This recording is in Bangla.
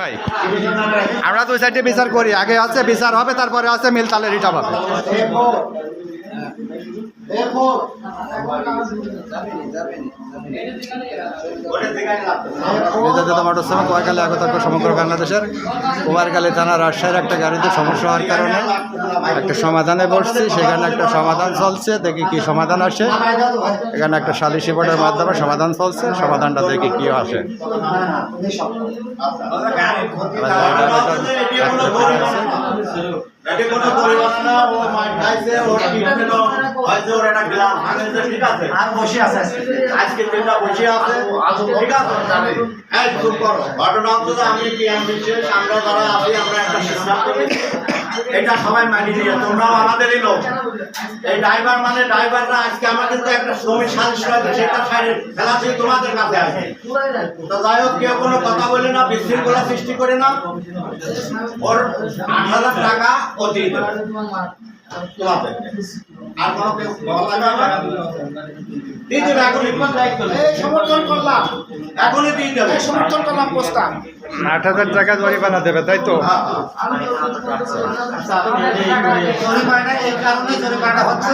ভাই আমরা দুই সাইডে বিচার করি, আগে আছে বিচার হবে, তারপরে আছে মিল তালে রিটার্ন হবে। কুমারখালী আগতর্ক সমগ্র বাংলাদেশের কুমারখালী থানা রাজশাহীর একটা গাড়িতে সমস্যা হওয়ার কারণে একটা সমাধানে বসছি, সেখানে একটা সমাধান চলছে, দেখি কি সমাধান আসে। এখানে একটা সালিশি বোর্ডের মাধ্যমে সমাধান চলছে, সমাধানটা দেখি কি আসে। এটা সবাই মানিয়ে নিয়ে তোমরাও আমাদেরই লোক। এই ড্রাইভার মানে ড্রাইভাররা আজকে আমাদের তো একটা শ্রমিক সালিশ রয়েছে, সেটা ফেলা থেকে তোমাদের কাছে আসে। তো যাই হোক, কেউ কোনো কথা বলে না, বিশৃঙ্খলা সৃষ্টি করে না। ওর ৮,০০০ টাকা ও দিয়ে দেবে তোমাদের। আর কোনো কেউ বলা যাবে না, দিয়ে দেবে এখনই। সমর্থন করলাম, এখনই দিয়ে দেবে, সমর্থন করলাম প্রস্তাব। ৮,০০০ টাকা জরিমানা দেবে, তাই তো? জরিমানা এই কারণে জরিমানা হচ্ছে